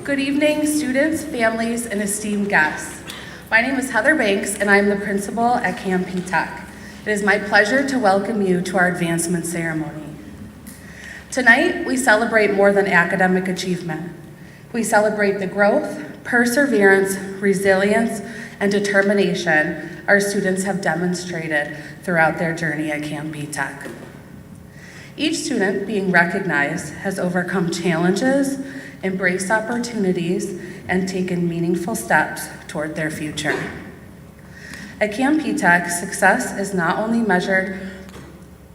Good evening, students, families, and esteemed guests. My name is Heather Banks, and I'm the principal at Camp P-Tech. It is my pleasure to welcome you to our advancement ceremony. Tonight, we celebrate more than academic achievement. We celebrate the growth, perseverance, resilience, and determination our students have demonstrated throughout their journey at Camp P-Tech. Each student being recognized has overcome challenges, embraced opportunities, and taken meaningful steps toward their future. At Camp P-Tech, success is not only measured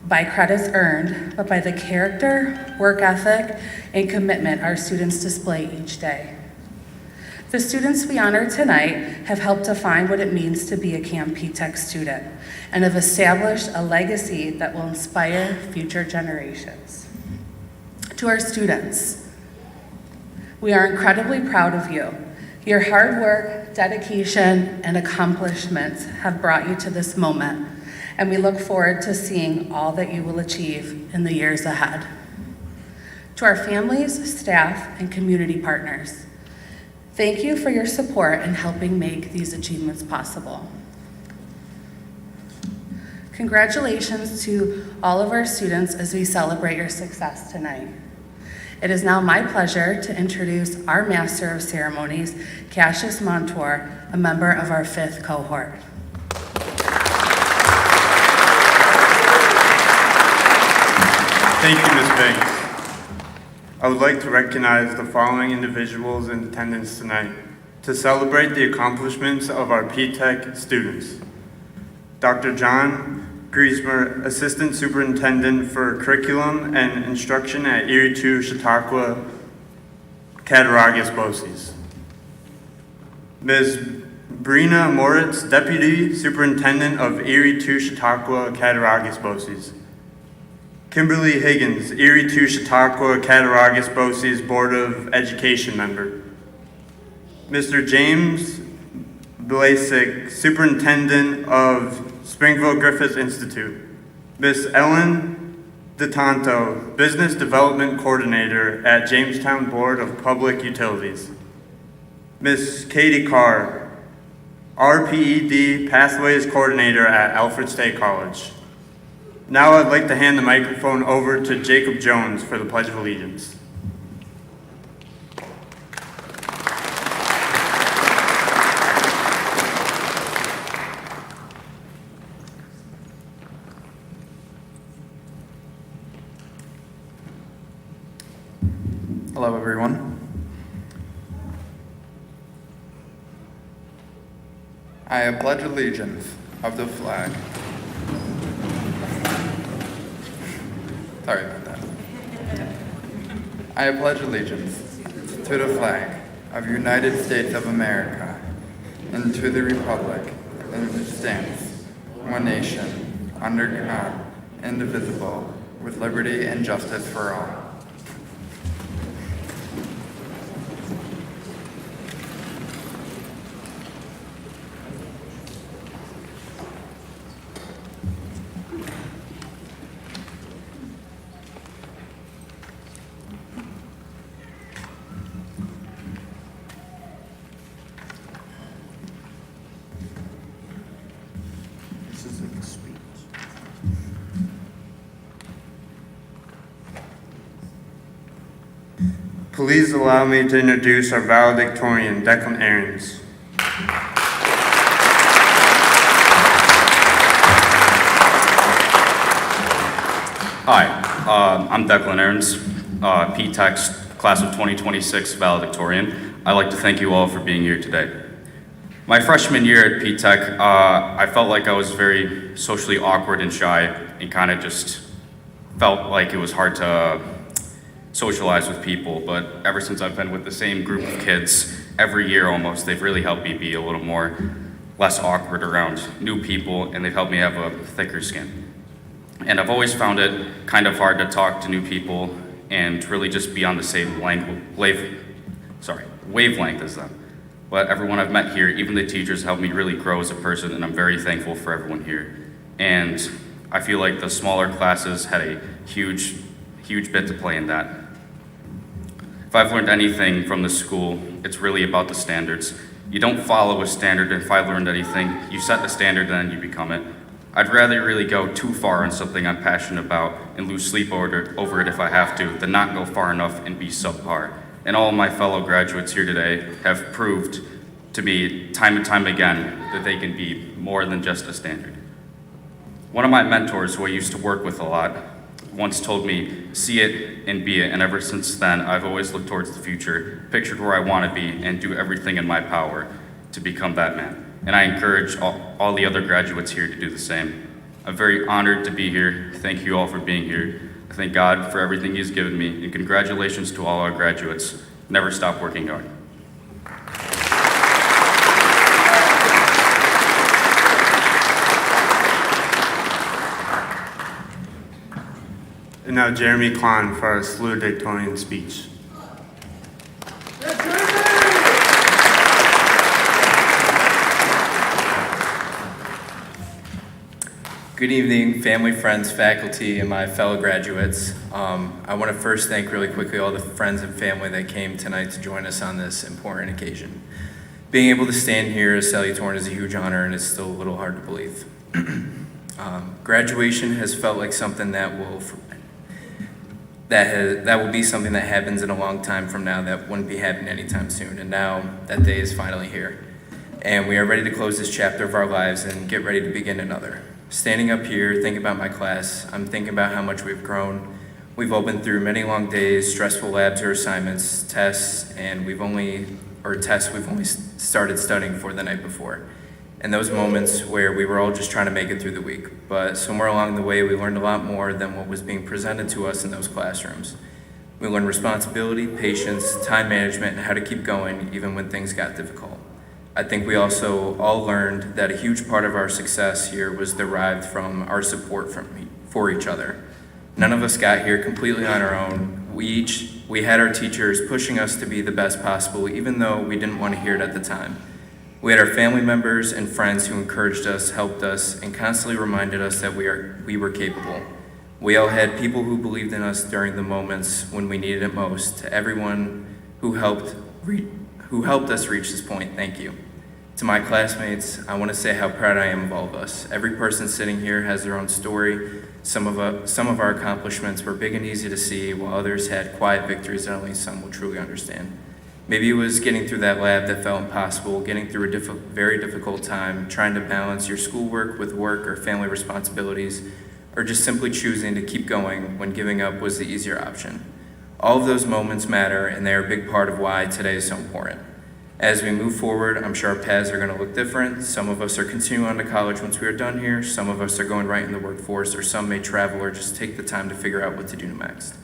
by credits earned, but by the character, work ethic, and commitment our students display each day. The students we honor tonight have helped define what it means to be a Camp P-Tech student and have established a legacy that will inspire future generations. To our students, we are incredibly proud of you. Your hard work, dedication, and accomplishments have brought you to this moment, and we look forward to seeing all that you will achieve in the years ahead. To our families, staff, and community partners, thank you for your support in helping make these achievements possible. Congratulations to all of our students as we celebrate your success tonight. It is now my pleasure to introduce our Master of Ceremonies, Cassius Montour, a member of our 5th cohort. Thank you, Ms. Banks. I would like to recognize the following individuals in attendance tonight to celebrate the accomplishments of our P-Tech students. Dr. John Griesmer, Assistant Superintendent for Curriculum and Instruction at Erie 2 Chautauqua Cattaraugus BOCES. Ms. Brina Moritz, Deputy Superintendent of Erie 2 Chautauqua Cattaraugus BOCES. Kimberly Higgins, Erie 2 Chautauqua Cattaraugus BOCES Board of Education member. Mr. James Blasik, Superintendent of Springville Griffith Institute. Ms. Ellen DeTanto, Business Development Coordinator at Jamestown Board of Public Utilities. Ms. Katie Carr, RPED Pathways Coordinator at Alfred State College. Now I'd like to hand the microphone over to Jacob Jones for the Pledge of Allegiance. Hello, everyone. I pledge allegiance of the flag. Sorry about that. I pledge allegiance to the flag of the United States of America and to the republic in which it stands, one nation, under God, indivisible, with liberty and justice for all. Please allow me to introduce our valedictorian, Declan Ahrens. Hi, I'm Declan Ahrens, P-Tech's class of 2026 valedictorian. I'd like to thank you all for being here today. My freshman year at P-Tech, I felt like I was very socially awkward and shy and kind of just felt like it was hard to socialize with people, but ever since I've been with the same group of kids every year almost, they've really helped me be a little less awkward around new people, and they've helped me have a thicker skin. And I've always found it kind of hard to talk to new people and really just be on the same wavelength as them. But everyone I've met here, even the teachers, helped me really grow as a person, and I'm very thankful for everyone here. And I feel like the smaller classes had a huge bit to play in that. If I've learned anything from this school, it's really about the standards. You don't follow a standard, and if I learned anything, you set the standard and then you become it. I'd rather really go too far on something I'm passionate about and lose sleep over it if I have to, than not go far enough and be subpar. And all of my fellow graduates here today have proved to me time and time again that they can be more than just a standard. One of my mentors, who I used to work with a lot, once told me, see it and be it, and ever since then, I've always looked towards the future, pictured where I want to be, and do everything in my power to become that man. And I encourage all the other graduates here to do the same. I'm very honored to be here. Thank you all for being here. I thank God for everything He's given me, and congratulations to all our graduates. Never stop working hard. And now Jeremy Klon for our salutatorian speech. Good evening, family, friends, faculty, and my fellow graduates. I want to first thank really quickly all the friends and family that came tonight to join us on this important occasion. Being able to stand here as salutatorian is a huge honor, and it's still a little hard to believe. Graduation has felt like something that will be something that happens in a long time from now that wouldn't be happening anytime soon, and now that day is finally here. And we are ready to close this chapter of our lives and get ready to begin another. Standing up here, thinking about my class, I'm thinking about how much we've grown. We've all been through many long days, stressful labs or assignments, tests, and we've only started studying for the night before. And those moments where we were all just trying to make it through the week. But somewhere along the way, we learned a lot more than what was being presented to us in those classrooms. We learned responsibility, patience, time management, and how to keep going even when things got difficult. I think we also all learned that a huge part of our success here was derived from our support for each other. None of us got here completely on our own. We had our teachers pushing us to be the best possible, even though we didn't want to hear it at the time. We had our family members and friends who encouraged us, helped us, and constantly reminded us that we were capable. We all had people who believed in us during the moments when we needed it most. To everyone who helped us reach this point, thank you. To my classmates, I want to say how proud I am of all of us. Every person sitting here has their own story. Some of our accomplishments were big and easy to see, while others had quiet victories that only some will truly understand. Maybe it was getting through that lab that felt impossible, getting through a very difficult time, trying to balance your schoolwork with work or family responsibilities, or just simply choosing to keep going when giving up was the easier option. All of those moments matter, and they are a big part of why today is so important. As we move forward, I'm sure our paths are going to look different. Some of us are continuing on to college once we are done here. Some of us are going right in the workforce, or some may travel or just take the time to figure out what to do next.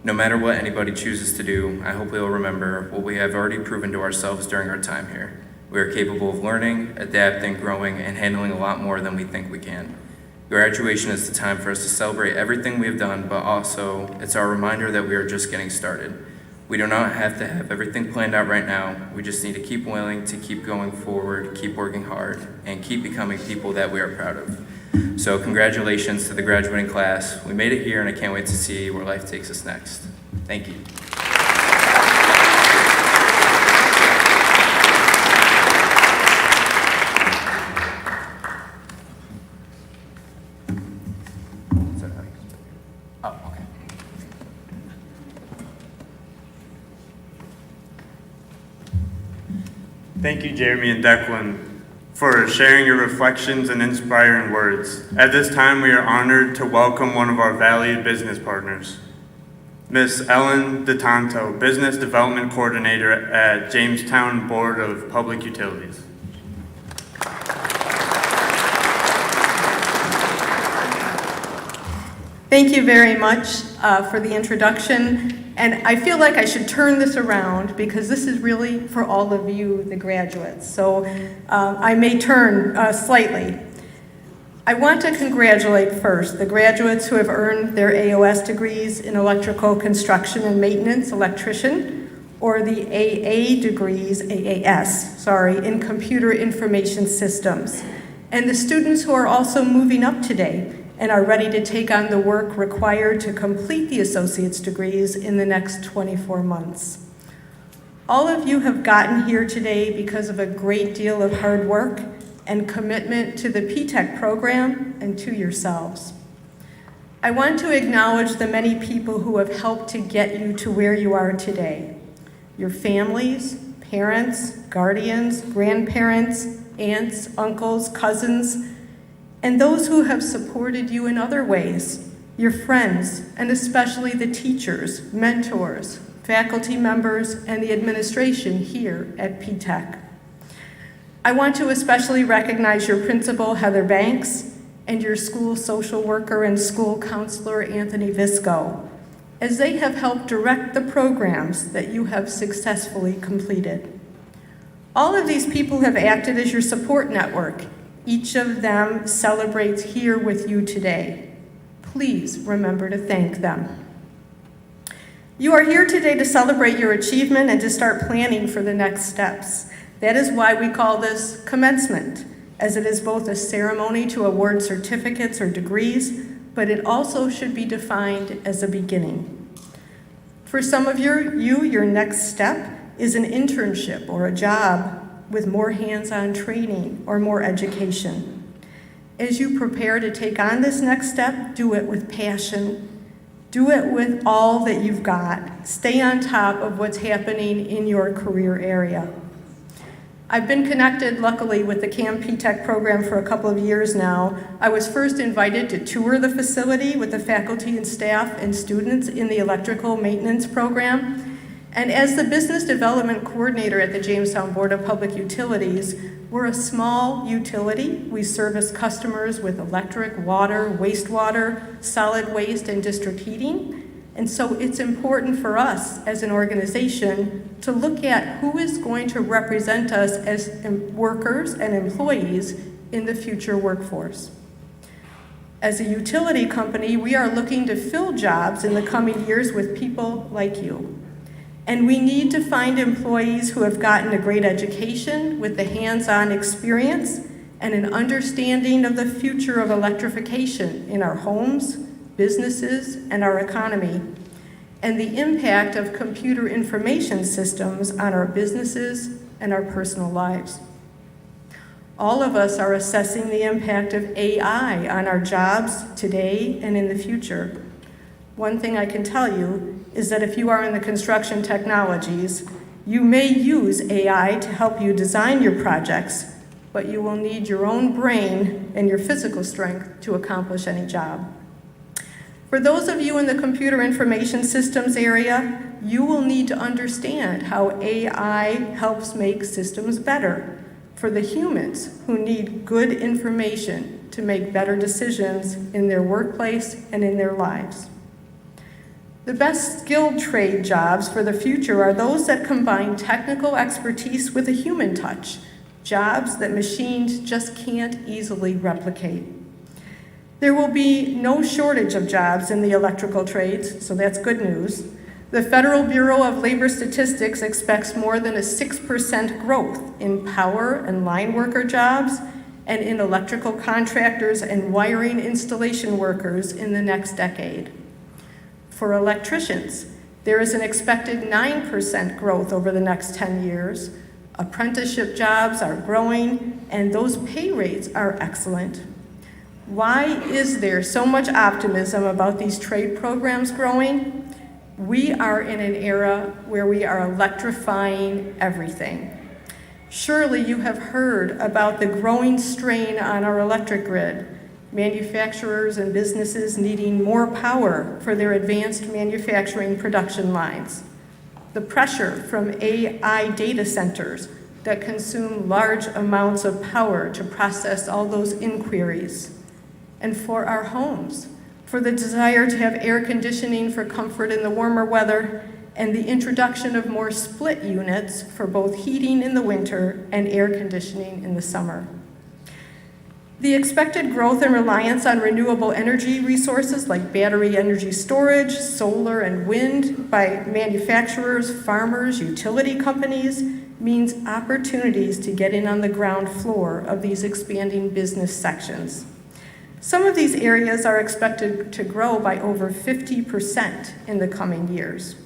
No matter what anybody chooses to do, I hope we'll remember what we have already proven to ourselves during our time here. We are capable of learning, adapting, growing, and handling a lot more than we think we can. Graduation is the time for us to celebrate everything we have done, but also it's our reminder that we are just getting started. We do not have to have everything planned out right now. We just need to keep willing to keep going forward, keep working hard, and keep becoming people that we are proud of. So congratulations to the graduating class. We made it here, and I can't wait to see where life takes us next. Thank you. Thank you, Jeremy and Declan, for sharing your reflections and inspiring words. At this time, we are honored to welcome one of our valued business partners, Ms. Ellen DeTanto, Business Development Coordinator at Jamestown Board of Public Utilities. Thank you very much for the introduction. And I feel like I should turn this around because this is really for all of you, the graduates. So I may turn slightly. I want to congratulate first the graduates who have earned their AOS degrees in electrical construction and maintenance, electrician, or the AA degrees, in computer information systems. And the students who are also moving up today and are ready to take on the work required to complete the associate's degrees in the next 24 months. All of you have gotten here today because of a great deal of hard work and commitment to the P-Tech program and to yourselves. I want to acknowledge the many people who have helped to get you to where you are today. Your families, parents, guardians, grandparents, aunts, uncles, cousins, and those who have supported you in other ways, your friends, and especially the teachers, mentors, faculty members, and the administration here at P-Tech. I want to especially recognize your principal, Heather Banks, and your school social worker and school counselor, Anthony Visco, as they have helped direct the programs that you have successfully completed. All of these people have acted as your support network. Each of them celebrates here with you today. Please remember to thank them. You are here today to celebrate your achievement and to start planning for the next steps. That is why we call this commencement, as it is both a ceremony to award certificates or degrees, but it also should be defined as a beginning. For some of you, your next step is an internship or a job with more hands-on training or more education. As you prepare to take on this next step, do it with passion. Do it with all that you've got. Stay on top of what's happening in your career area. I've been connected, luckily, with the CAM P-Tech program for a couple of years now. I was first invited to tour the facility with the faculty and staff and students in the electrical maintenance program. And as the business development coordinator at the Jamestown Board of Public Utilities, we're a small utility. We service customers with electric, water, wastewater, solid waste, and district heating. And so it's important for us as an organization to look at who is going to represent us as workers and employees in the future workforce. As a utility company, we are looking to fill jobs in the coming years with people like you. And we need to find employees who have gotten a great education with the hands-on experience and an understanding of the future of electrification in our homes, businesses, and our economy, and the impact of computer information systems on our businesses and our personal lives. All of us are assessing the impact of AI on our jobs today and in the future. One thing I can tell you is that if you are in the construction technologies, you may use AI to help you design your projects, but you will need your own brain and your physical strength to accomplish any job. For those of you in the computer information systems area, you will need to understand how AI helps make systems better for the humans who need good information to make better decisions in their workplace and in their lives. The best skilled trade jobs for the future are those that combine technical expertise with a human touch, jobs that machines just can't easily replicate. There will be no shortage of jobs in the electrical trades, so that's good news. The Federal Bureau of Labor Statistics expects more than a 6% growth in power and line worker jobs and in electrical contractors and wiring installation workers in the next decade. For electricians, there is an expected 9% growth over the next 10 years. Apprenticeship jobs are growing, and those pay rates are excellent. Why is there so much optimism about these trade programs growing? We are in an era where we are electrifying everything. Surely you have heard about the growing strain on our electric grid, manufacturers and businesses needing more power for their advanced manufacturing production lines, the pressure from AI data centers that consume large amounts of power to process all those inquiries, and for our homes, for the desire to have air conditioning for comfort in the warmer weather, and the introduction of more split units for both heating in the winter and air conditioning in the summer. The expected growth and reliance on renewable energy resources like battery energy storage, solar, and wind by manufacturers, farmers, utility companies means opportunities to get in on the ground floor of these expanding business sections. Some of these areas are expected to grow by over 50% in the coming years.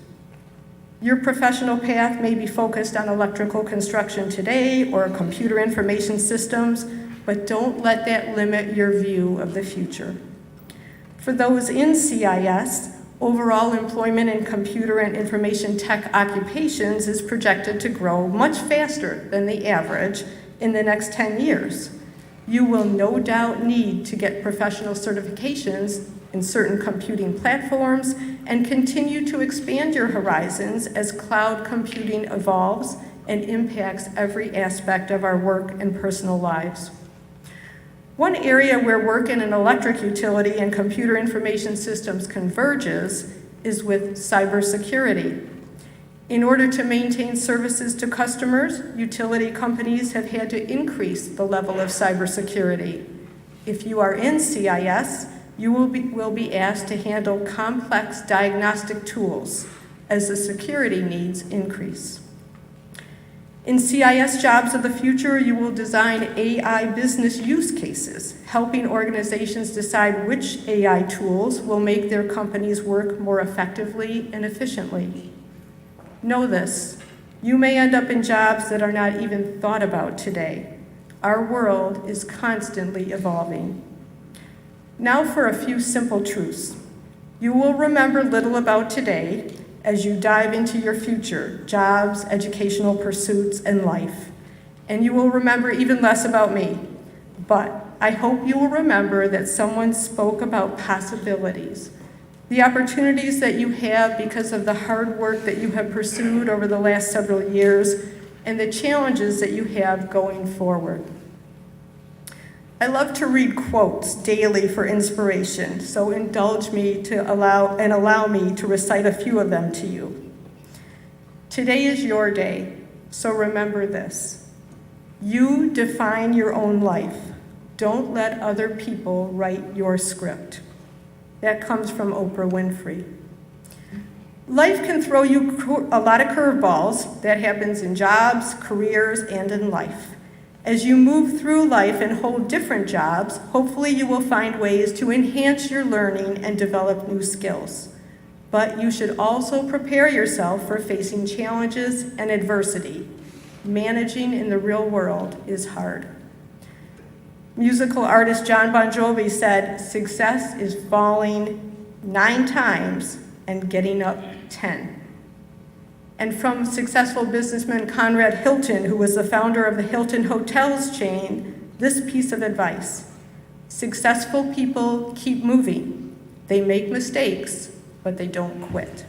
Your professional path may be focused on electrical construction today or computer information systems, but don't let that limit your view of the future. For those in CIS, overall employment in computer and information tech occupations is projected to grow much faster than the average in the next 10 years. You will no doubt need to get professional certifications in certain computing platforms and continue to expand your horizons as cloud computing evolves and impacts every aspect of our work and personal lives. One area where work in an electric utility and computer information systems converges is with cybersecurity. In order to maintain services to customers, utility companies have had to increase the level of cybersecurity. If you are in CIS, you will be asked to handle complex diagnostic tools as the security needs increase. In CIS Jobs of the Future, you will design AI business use cases, helping organizations decide which AI tools will make their companies work more effectively and efficiently. Know this, you may end up in jobs that are not even thought about today. Our world is constantly evolving. Now for a few simple truths. You will remember little about today as you dive into your future, jobs, educational pursuits, and life. And you will remember even less about me. But I hope you will remember that someone spoke about possibilities, the opportunities that you have because of the hard work that you have pursued over the last several years, and the challenges that you have going forward. I love to read quotes daily for inspiration, so indulge me to allow me to recite a few of them to you. Today is your day, so remember this. You define your own life. Don't let other people write your script. That comes from Oprah Winfrey. Life can throw you a lot of curveballs. That happens in jobs, careers, and in life. As you move through life and hold different jobs, hopefully you will find ways to enhance your learning and develop new skills. But you should also prepare yourself for facing challenges and adversity. Managing in the real world is hard. Musical artist John Bon Jovi said, "Success is falling 9 times and getting up 10. And from successful businessman Conrad Hilton, who was the founder of the Hilton Hotels chain, this piece of advice: successful people keep moving. They make mistakes, but they don't quit.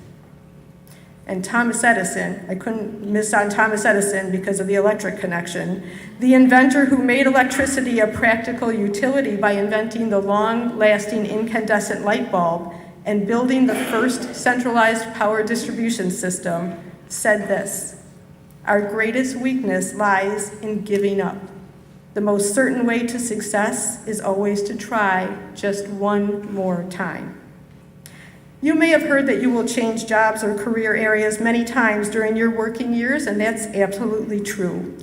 And Thomas Edison, I couldn't miss on Thomas Edison because of the electric connection, the inventor who made electricity a practical utility by inventing the long-lasting incandescent light bulb and building the first centralized power distribution system, said this: "Our greatest weakness lies in giving up. The most certain way to success is always to try just one more time." You may have heard that you will change jobs or career areas many times during your working years, and that's absolutely true.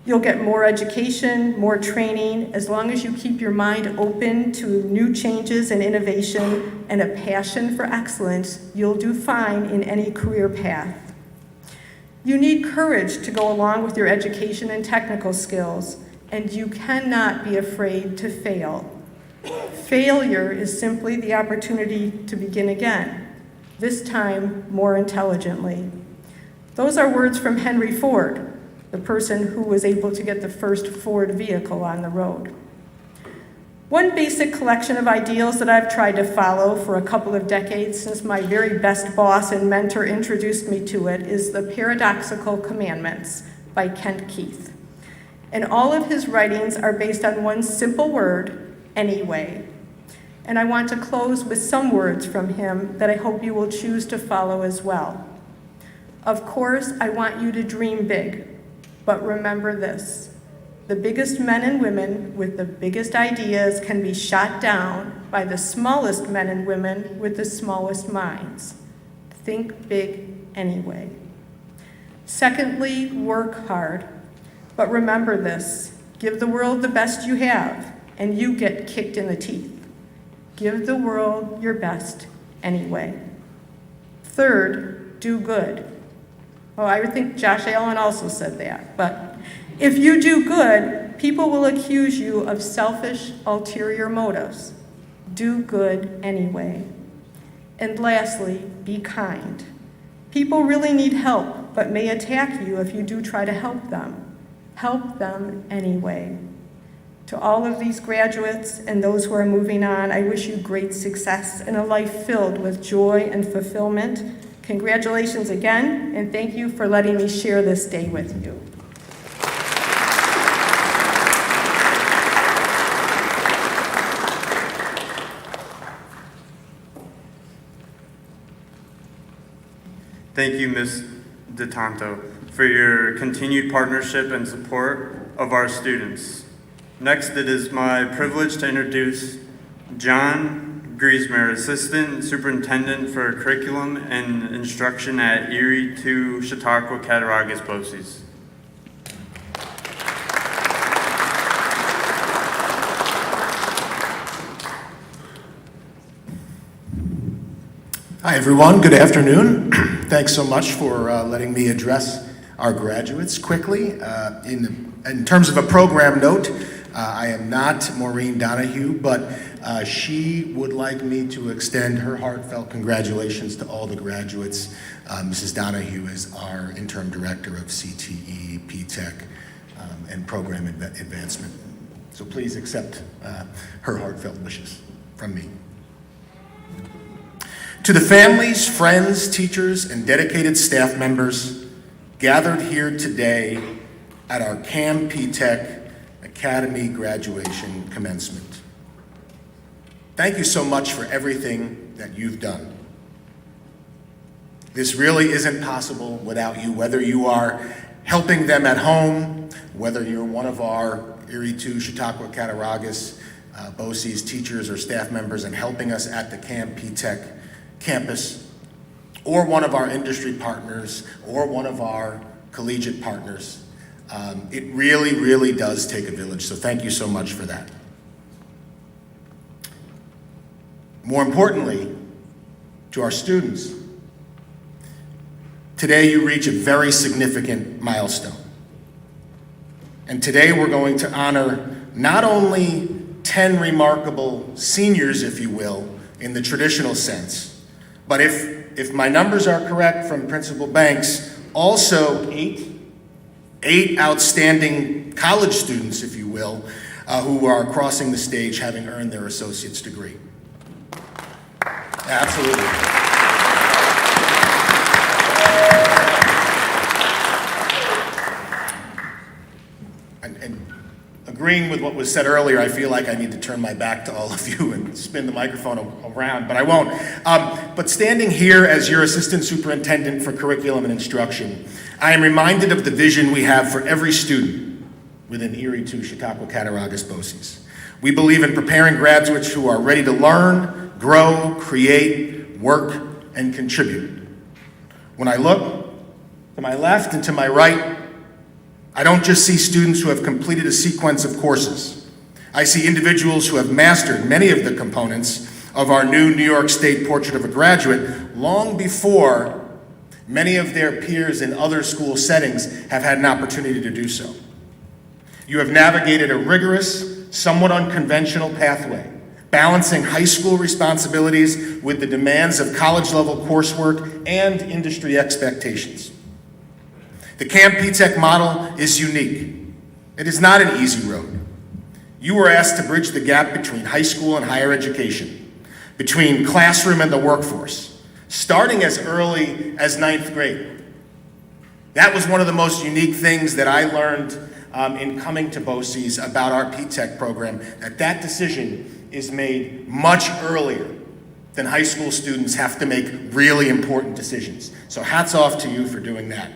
You'll get more education, more training, as long as you keep your mind open to new changes and innovation and a passion for excellence, you'll do fine in any career path. You need courage to go along with your education and technical skills, and you cannot be afraid to fail. Failure is simply the opportunity to begin again, this time more intelligently. Those are words from Henry Ford, the person who was able to get the first Ford vehicle on the road. One basic collection of ideals that I've tried to follow for a couple of decades since my very best boss and mentor introduced me to it is the Paradoxical Commandments by Kent Keith. And all of his writings are based on one simple word: anyway. And I want to close with some words from him that I hope you will choose to follow as well. Of course, I want you to dream big, but remember this: the biggest men and women with the biggest ideas can be shot down by the smallest men and women with the smallest minds. Think big anyway. Secondly, work hard. But remember this: give the world the best you have, and you get kicked in the teeth. Give the world your best anyway. Third, do good. Oh, I would think Josh Allen also said that. But if you do good, people will accuse you of selfish, ulterior motives. Do good anyway. And lastly, be kind. People really need help, but may attack you if you do try to help them. Help them anyway. To all of these graduates and those who are moving on, I wish you great success and a life filled with joy and fulfillment. Congratulations again, and thank you for letting me share this day with you. Thank you, Ms. DeTanto, for your continued partnership and support of our students. Next, it is my privilege to introduce John Griesmer, Assistant Superintendent for Curriculum and Instruction at Erie II Chautauqua Cattaraugus BOCES. Hi, everyone. Good afternoon. Thanks so much for letting me address our graduates quickly. In terms of a program note, I am not Maureen Donahue, but she would like me to extend her heartfelt congratulations to all the graduates. Mrs. Donahue is our interim director of CTE, P-Tech, and program advancement. So please accept her heartfelt wishes from me. To the families, friends, teachers, and dedicated staff members gathered here today at our CAM P-Tech Academy graduation commencement, thank you so much for everything that you've done. This really isn't possible without you, whether you are helping them at home, whether you're one of our Erie II Chautauqua Cattaraugus BOCES teachers or staff members and helping us at the CAM P-Tech campus, or one of our industry partners, or one of our collegiate partners. It really, really does take a village, so thank you so much for that. More importantly, to our students, today you reach a very significant milestone. And today we're going to honor not only 10 remarkable seniors, if you will, in the traditional sense, but if my numbers are correct from Principal Banks, also eight outstanding college students, if you will, who are crossing the stage having earned their associate's degree. Absolutely. And agreeing with what was said earlier, I feel like I need to turn my back to all of you and spin the microphone around, but I won't. But standing here as your Assistant Superintendent for Curriculum and Instruction, I am reminded of the vision we have for every student within Erie II Chautauqua Cattaraugus BOCES. We believe in preparing graduates who are ready to learn, grow, create, work, and contribute. When I look to my left and to my right, I don't just see students who have completed a sequence of courses. I see individuals who have mastered many of the components of our new New York State Portrait of a Graduate long before many of their peers in other school settings have had an opportunity to do so. You have navigated a rigorous, somewhat unconventional pathway, balancing high school responsibilities with the demands of college-level coursework and industry expectations. The CAM P-Tech model is unique. It is not an easy road. You were asked to bridge the gap between high school and higher education, between classroom and the workforce, starting as early as 9th grade. That was one of the most unique things that I learned in coming to BOCES about our P-Tech program, that decision is made much earlier than high school students have to make really important decisions. So hats off to you for doing that.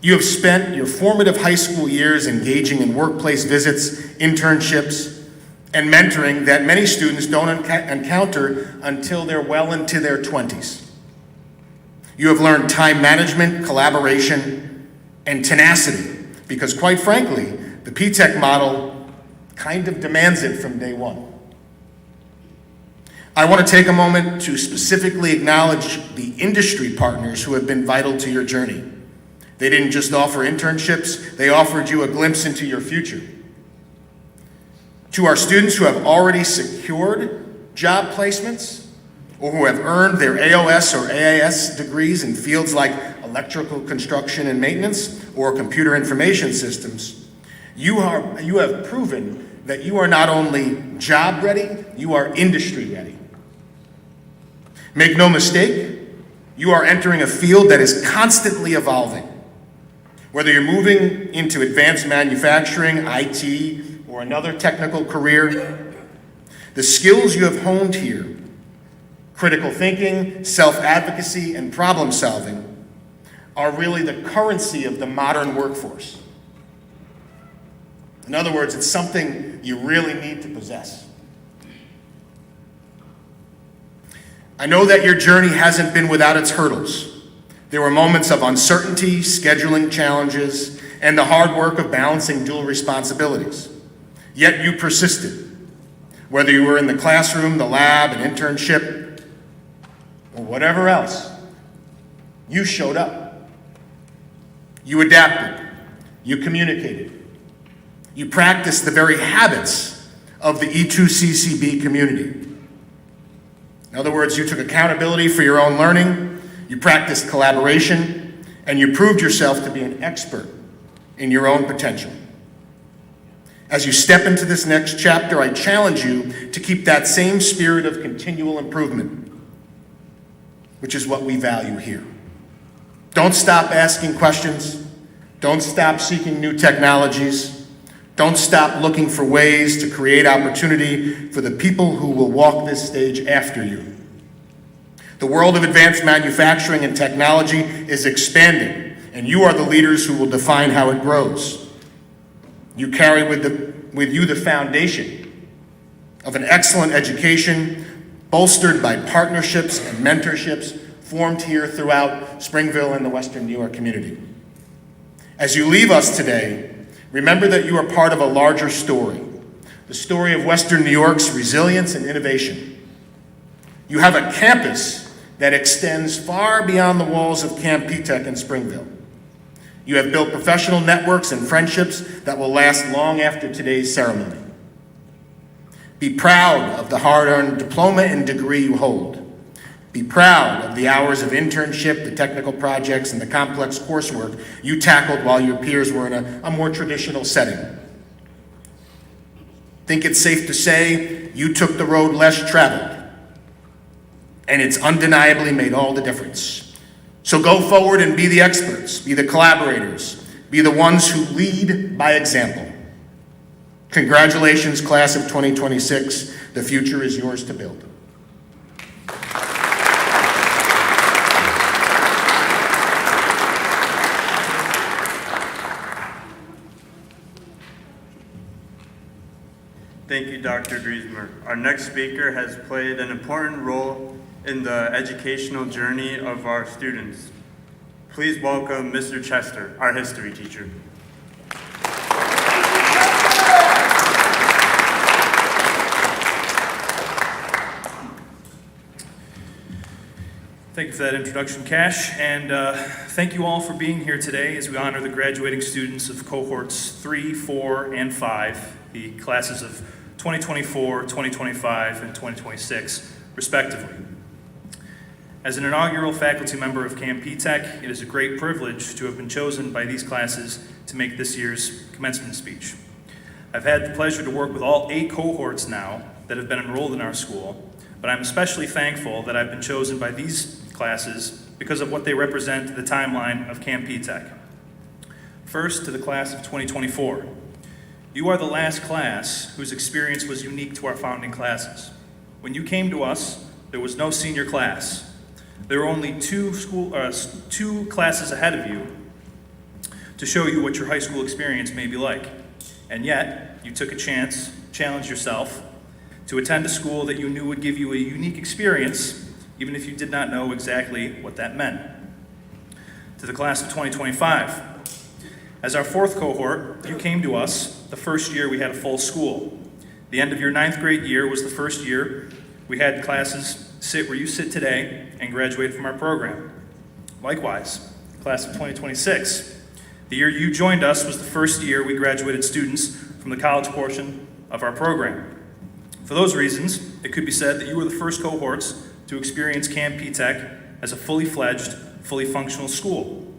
You have spent your formative high school years engaging in workplace visits, internships, and mentoring that many students don't encounter until they're well into their 20s. You have learned time management, collaboration, and tenacity, because quite frankly, the P-Tech model kind of demands it from day one. I want to take a moment to specifically acknowledge the industry partners who have been vital to your journey. They didn't just offer internships, they offered you a glimpse into your future. To our students who have already secured job placements or who have earned their AOS or AIS degrees in fields like electrical construction and maintenance or computer information systems, you have proven that you are not only job ready, you are industry ready. Make no mistake, you are entering a field that is constantly evolving. Whether you're moving into advanced manufacturing, IT, or another technical career, the skills you have honed here, critical thinking, self-advocacy, and problem solving, are really the currency of the modern workforce. In other words, it's something you really need to possess. I know that your journey hasn't been without its hurdles. There were moments of uncertainty, scheduling challenges, and the hard work of balancing dual responsibilities. Yet you persisted. Whether you were in the classroom, the lab, an internship, or whatever else, you showed up. You adapted. You communicated. You practiced the very habits of the E2CCB community. In other words, you took accountability for your own learning, you practiced collaboration, and you proved yourself to be an expert in your own potential. As you step into this next chapter, I challenge you to keep that same spirit of continual improvement, which is what we value here. Don't stop asking questions. Don't stop seeking new technologies. Don't stop looking for ways to create opportunity for the people who will walk this stage after you. The world of advanced manufacturing and technology is expanding, and you are the leaders who will define how it grows. You carry with you the foundation of an excellent education, bolstered by partnerships and mentorships formed here throughout Springville and the Western New York community. As you leave us today, remember that you are part of a larger story, the story of Western New York's resilience and innovation. You have a campus that extends far beyond the walls of Camp P-Tech in Springville. You have built professional networks and friendships that will last long after today's ceremony. Be proud of the hard-earned diploma and degree you hold. Be proud of the hours of internship, the technical projects, and the complex coursework you tackled while your peers were in a more traditional setting. Think it's safe to say you took the road less traveled, and it's undeniably made all the difference. So go forward and be the experts, be the collaborators, be the ones who lead by example. Congratulations, class of 2026. The future is yours to build. Thank you, Dr. Griesmer. Our next speaker has played an important role in the educational journey of our students. Please welcome Mr. Chester, our history teacher. Thank you for that introduction, Cash, and thank you all for being here today as we honor the graduating students of cohorts 3, 4, and 5, the classes of 2024, 2025, and 2026, respectively. As an inaugural faculty member of Camp P-Tech, it is a great privilege to have been chosen by these classes to make this year's commencement speech. I've had the pleasure to work with all 8 cohorts now that have been enrolled in our school, but I'm especially thankful that I've been chosen by these classes because of what they represent to the timeline of Camp P-Tech. First, to the class of 2024. You are the last class whose experience was unique to our founding classes. When you came to us, there was no senior class. There were only two classes ahead of you to show you what your high school experience may be like. And yet, you took a chance, challenged yourself, to attend a school that you knew would give you a unique experience, even if you did not know exactly what that meant. To the class of 2025. As our 4th cohort, you came to us the first year we had a full school. The end of your 9th grade year was the first year we had classes sit where you sit today and graduate from our program. Likewise, the class of 2026. The year you joined us was the first year we graduated students from the college portion of our program. For those reasons, it could be said that you were the first cohorts to experience Camp P-Tech as a fully fledged, fully functional school.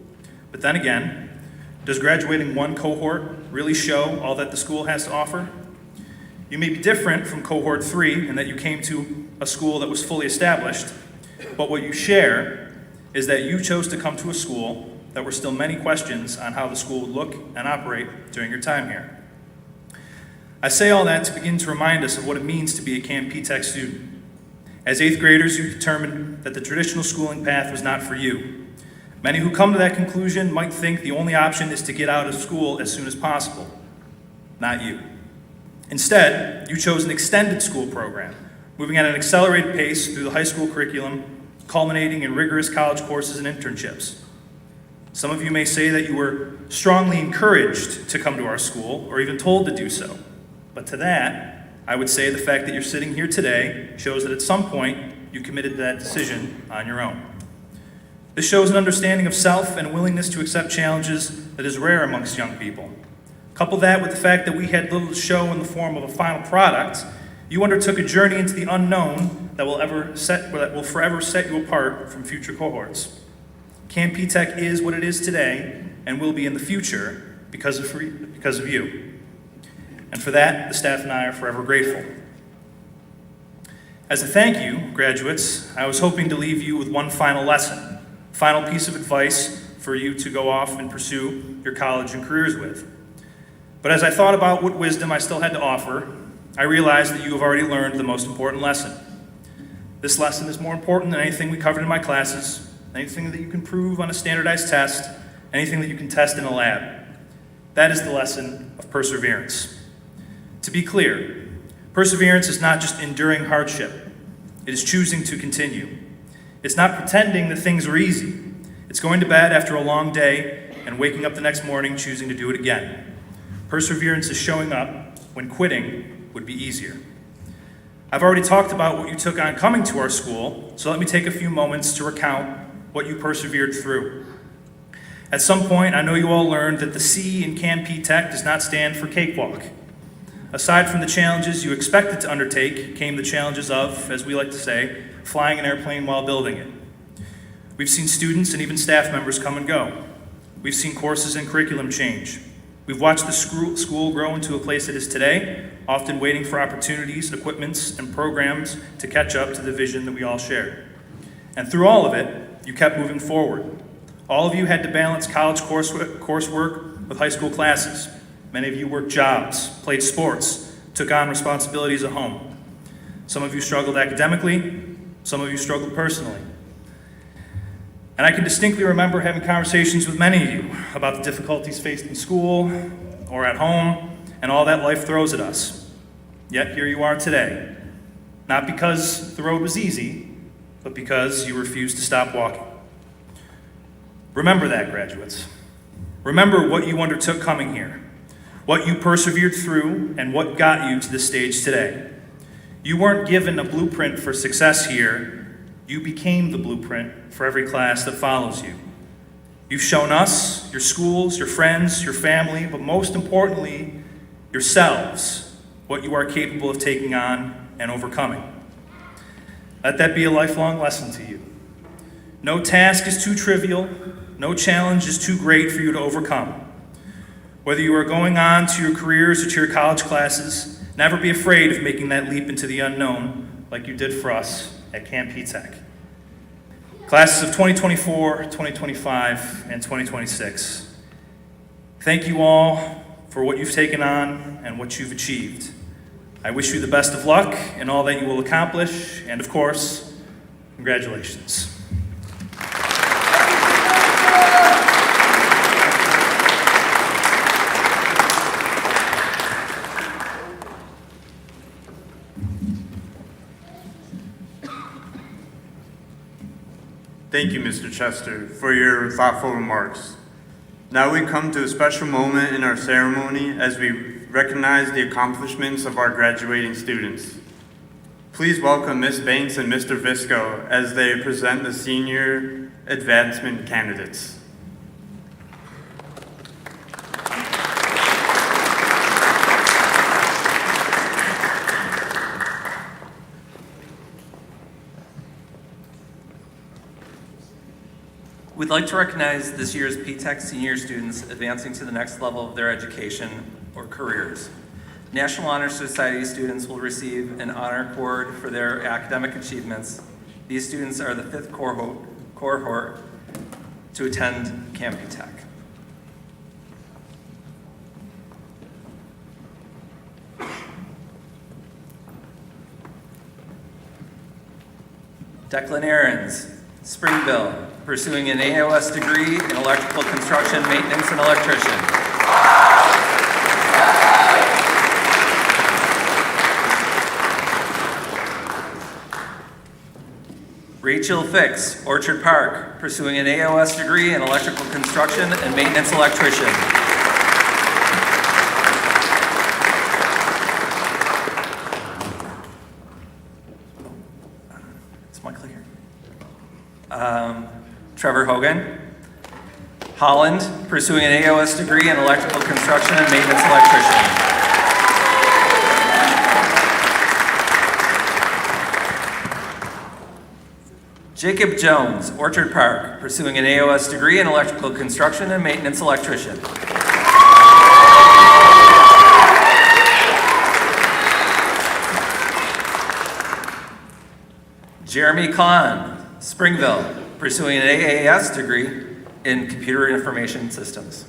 But then again, does graduating one cohort really show all that the school has to offer? You may be different from cohort 3 in that you came to a school that was fully established, but what you share is that you chose to come to a school that were still many questions on how the school would look and operate during your time here. I say all that to begin to remind us of what it means to be a Camp P-Tech student. As 8th graders, you determined that the traditional schooling path was not for you. Many who come to that conclusion might think the only option is to get out of school as soon as possible. Not you. Instead, you chose an extended school program, moving at an accelerated pace through the high school curriculum, culminating in rigorous college courses and internships. Some of you may say that you were strongly encouraged to come to our school, or even told to do so. But to that, I would say the fact that you're sitting here today shows that at some point you committed to that decision on your own. This shows an understanding of self and a willingness to accept challenges that is rare amongst young people. Couple that with the fact that we had little to show in the form of a final product, you undertook a journey into the unknown that will forever set you apart from future cohorts. Camp P-Tech is what it is today and will be in the future because of you. And for that, the staff and I are forever grateful. As a thank you, graduates, I was hoping to leave you with one final lesson, final piece of advice for you to go off and pursue your college and careers with. But as I thought about what wisdom I still had to offer, I realized that you have already learned the most important lesson. This lesson is more important than anything we covered in my classes, anything that you can prove on a standardized test, anything that you can test in a lab. That is the lesson of perseverance. To be clear, perseverance is not just enduring hardship. It is choosing to continue. It's not pretending that things are easy. It's going to bed after a long day and waking up the next morning choosing to do it again. Perseverance is showing up when quitting would be easier. I've already talked about what you took on coming to our school, so let me take a few moments to recount what you persevered through. At some point, I know you all learned that the C in Camp P-Tech does not stand for cakewalk. Aside from the challenges you expected to undertake, came the challenges of, as we like to say, flying an airplane while building it. We've seen students and even staff members come and go. We've seen courses and curriculum change. We've watched the school grow into a place it is today, often waiting for opportunities, equipments, and programs to catch up to the vision that we all shared. And through all of it, you kept moving forward. All of you had to balance college coursework with high school classes. Many of you worked jobs, played sports, took on responsibilities at home. Some of you struggled academically, some of you struggled personally. And I can distinctly remember having conversations with many of you about the difficulties faced in school or at home and all that life throws at us. Yet here you are today, not because the road was easy, but because you refused to stop walking. Remember that, graduates. Remember what you undertook coming here, what you persevered through, and what got you to this stage today. You weren't given a blueprint for success here. You became the blueprint for every class that follows you. You've shown us, your schools, your friends, your family, but most importantly, yourselves, what you are capable of taking on and overcoming. Let that be a lifelong lesson to you. No task is too trivial, no challenge is too great for you to overcome. Whether you are going on to your careers or to your college classes, never be afraid of making that leap into the unknown like you did for us at Camp P-Tech. Classes of 2024, 2025, and 2026. Thank you all for what you've taken on and what you've achieved. I wish you the best of luck in all that you will accomplish, and of course, congratulations. Thank you, Mr. Chester, for your thoughtful remarks. Now we come to a special moment in our ceremony as we recognize the accomplishments of our graduating students. Please welcome Ms. Banks and Mr. Visco as they present the senior advancement candidates. We'd like to recognize this year's P-Tech senior students advancing to the next level of their education or careers. National Honor Society students will receive an honor cord for their academic achievements. These students are the 5th cohort to attend Camp P-Tech. Declan Ahrens, Springville, pursuing an AOS degree in electrical construction, maintenance, and electrician. Rachel Fix, Orchard Park, pursuing an AOS degree in electrical construction and maintenance electrician. Is my clicker? Trevor Hogan, Holland, pursuing an AOS degree in electrical construction and maintenance electrician. Jacob Jones, Orchard Park, pursuing an AOS degree in electrical construction and maintenance electrician. Jeremy Kahn, Springville, pursuing an AAS degree in computer information systems.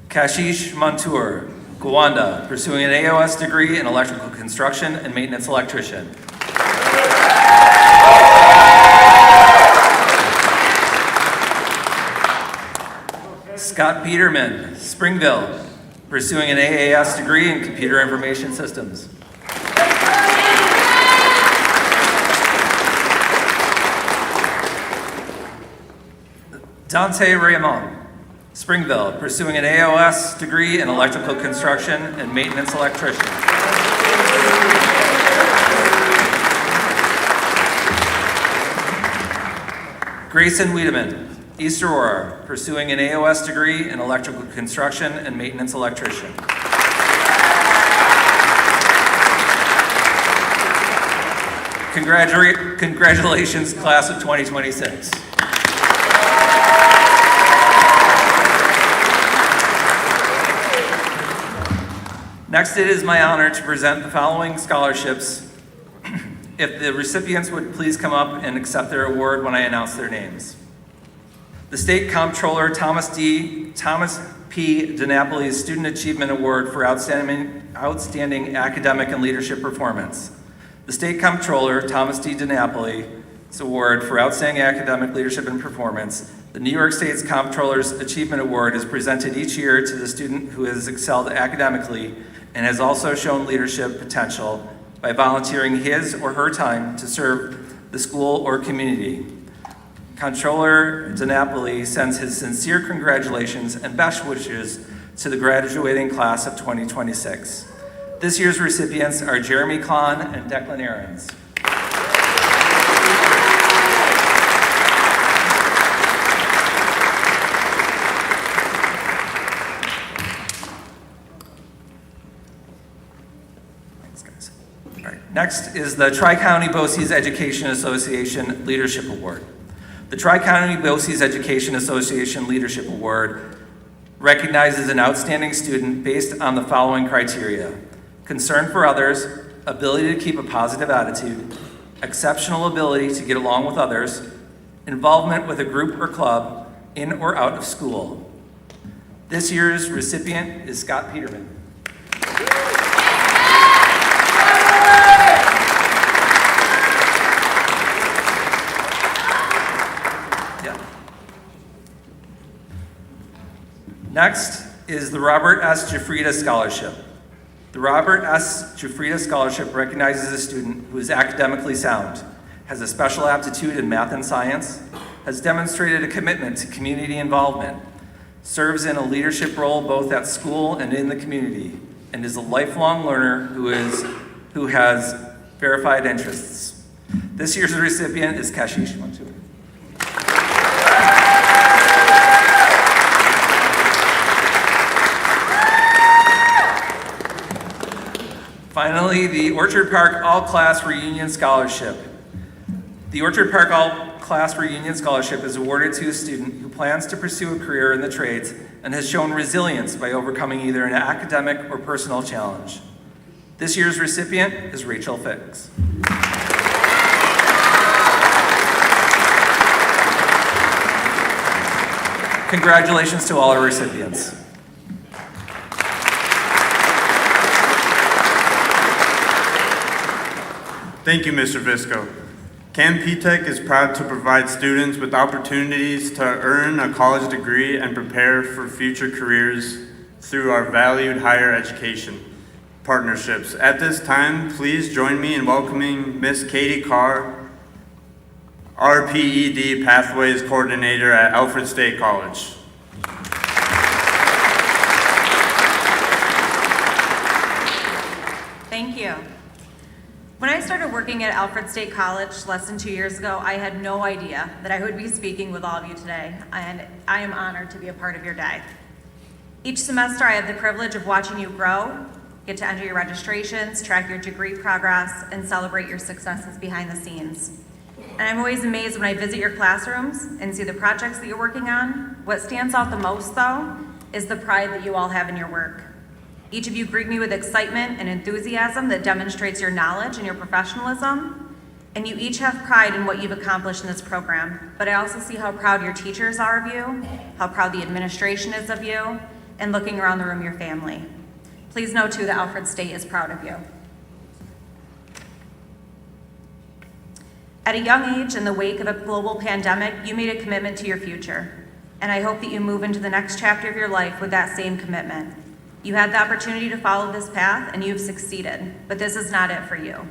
Kashish Mantur, Gowanda, pursuing an AOS degree in electrical construction and maintenance electrician. Scott Peterman, Springville, pursuing an AAS degree in computer information systems. Dante Raymond, Springville, pursuing an AOS degree in electrical construction and maintenance electrician. Grayson Wiedemann, East Aurora, pursuing an AOS degree in electrical construction and maintenance electrician. Congratulations, class of 2026. Next, it is my honor to present the following scholarships. If the recipients would please come up and accept their award when I announce their names. The State Comptroller Thomas P. DiNapoli's Student Achievement Award for outstanding academic and leadership performance. The State Comptroller Thomas D. DiNapoli's Award for outstanding academic leadership and performance. The New York State's Comptroller's Achievement Award is presented each year to the student who has excelled academically and has also shown leadership potential by volunteering his or her time to serve the school or community. Comptroller DiNapoli sends his sincere congratulations and best wishes to the graduating class of 2026. This year's recipients are Jeremy Kahn and Declan Ahrens. Next is the Tri-County BOCES Education Association Leadership Award. The Tri-County BOCES Education Association Leadership Award recognizes an outstanding student based on the following criteria: concern for others, ability to keep a positive attitude, exceptional ability to get along with others, involvement with a group or club, in or out of school. This year's recipient is Scott Peterman. Next is the Robert S. Giuffrida Scholarship. The Robert S. Giuffrida Scholarship recognizes a student who is academically sound, has a special aptitude in math and science, has demonstrated a commitment to community involvement, serves in a leadership role both at school and in the community, and is a lifelong learner who has verified interests. This year's recipient is Kashish. Finally, the Orchard Park All-Class Reunion Scholarship. The Orchard Park All-Class Reunion Scholarship is awarded to a student who plans to pursue a career in the trades and has shown resilience by overcoming either an academic or personal challenge. This year's recipient is Rachel Fix. Congratulations to all our recipients. Thank you, Mr. Visco. CAM P-Tech is proud to provide students with opportunities to earn a college degree and prepare for future careers through our valued higher education partnerships. At this time, please join me in welcoming Miss Katie Carr, RPED Pathways Coordinator at Alfred State College. Thank you. When I started working at Alfred State College less than 2 years ago, I had no idea that I would be speaking with all of you today, and I am honored to be a part of your day. Each semester, I have the privilege of watching you grow, get to enter your registrations, track your degree progress, and celebrate your successes behind the scenes. And I'm always amazed when I visit your classrooms and see the projects that you're working on. What stands out the most, though, is the pride that you all have in your work. Each of you greet me with excitement and enthusiasm that demonstrates your knowledge and your professionalism, and you each have pride in what you've accomplished in this program. But I also see how proud your teachers are of you, how proud the administration is of you, and looking around the room, your family. Please know, too, that Alfred State is proud of you. At a young age, in the wake of a global pandemic, you made a commitment to your future, and I hope that you move into the next chapter of your life with that same commitment. You had the opportunity to follow this path, and you've succeeded, but this is not it for you.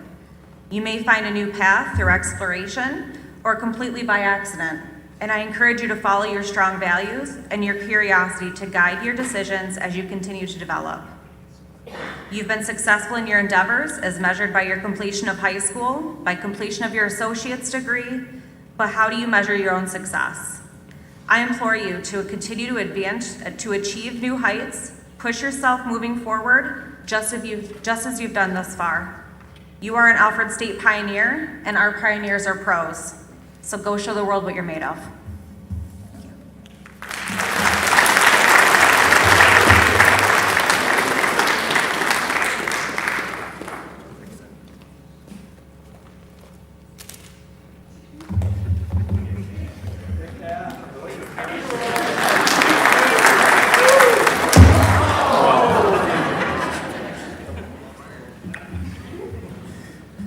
You may find a new path through exploration or completely by accident, and I encourage you to follow your strong values and your curiosity to guide your decisions as you continue to develop. You've been successful in your endeavors as measured by your completion of high school, by completion of your associate's degree, but how do you measure your own success? I implore you to continue to advance, to achieve new heights. Push yourself moving forward, just as you've done thus far. You are an Alfred State pioneer, and our pioneers are pros. So go show the world what you're made of.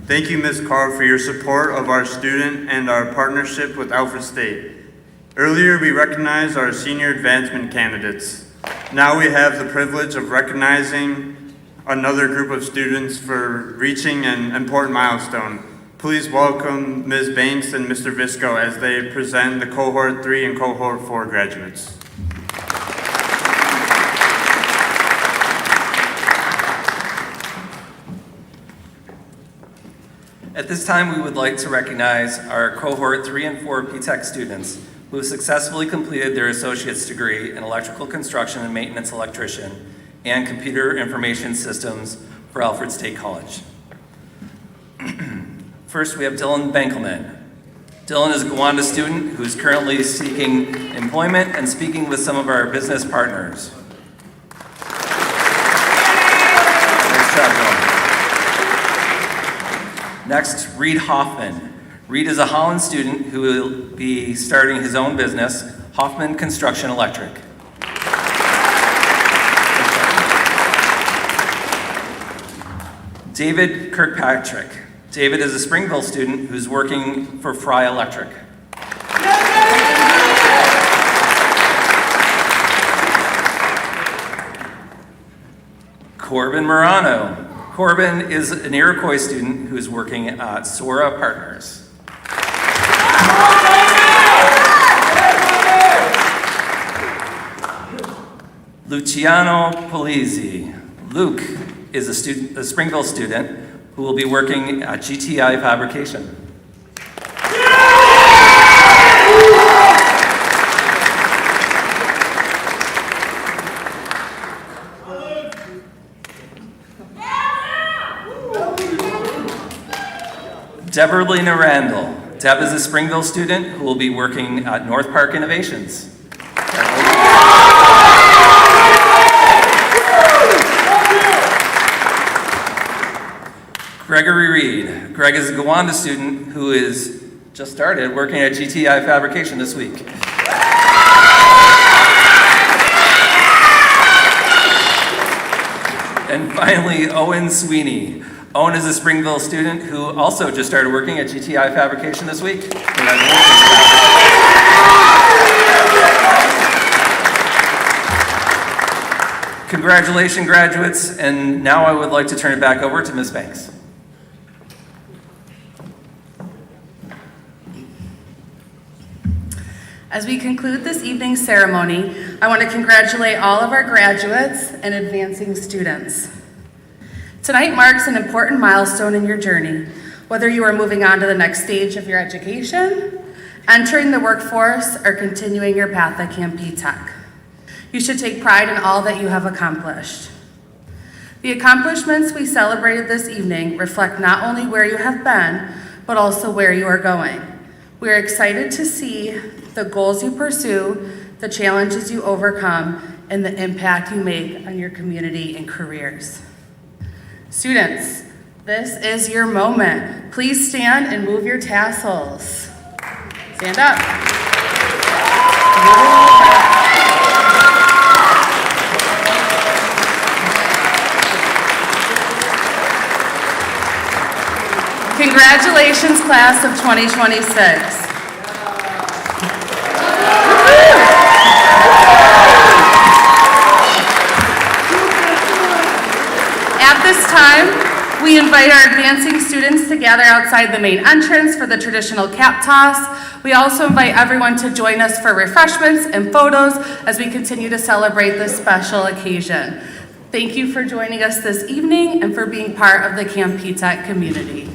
Thank you, Ms. Carr, for your support of our student and our partnership with Alfred State. Earlier, we recognized our senior advancement candidates. Now we have the privilege of recognizing another group of students for reaching an important milestone. Please welcome Ms. Banks and Mr. Visco as they present the Cohort 3 and Cohort 4 graduates. At this time, we would like to recognize our Cohort 3 and 4 P-Tech students who have successfully completed their associate's degree in electrical construction and maintenance electrician and computer information systems for Alfred State College. First, we have Dylan Benkelman. Dylan is a Gowanda student who is currently seeking employment and speaking with some of our business partners. Nice job, Dylan. Next, Reed Hoffman. Reed is a Holland student who will be starting his own business, Hoffman Construction Electric. David Kirkpatrick. David is a Springville student who's working for Fry Electric. Corbin Morano. Corbin is an Iroquois student who is working at Sora Partners. Luciano Polizzi. Luke is a Springville student who will be working at GTI Fabrication. Deborah-Lena Randall. Deb is a Springville student who will be working at North Park Innovations. Gregory Reed. Greg is a Gowanda student who is just started working at GTI Fabrication this week. And finally, Owen Sweeney. Owen is a Springville student who also just started working at GTI Fabrication this week. Congratulations, graduates, and now I would like to turn it back over to Ms. Banks. As we conclude this evening's ceremony, I want to congratulate all of our graduates and advancing students. Tonight marks an important milestone in your journey, whether you are moving on to the next stage of your education, entering the workforce, or continuing your path at Camp P-Tech. You should take pride in all that you have accomplished. The accomplishments we celebrated this evening reflect not only where you have been, but also where you are going. We are excited to see the goals you pursue, the challenges you overcome, and the impact you make on your community and careers. Students, this is your moment. Please stand and move your tassels. Stand up. Congratulations, class of 2026. At this time, we invite our advancing students to gather outside the main entrance for the traditional cap toss. We also invite everyone to join us for refreshments and photos as we continue to celebrate this special occasion. Thank you for joining us this evening and for being part of the Camp P-Tech community.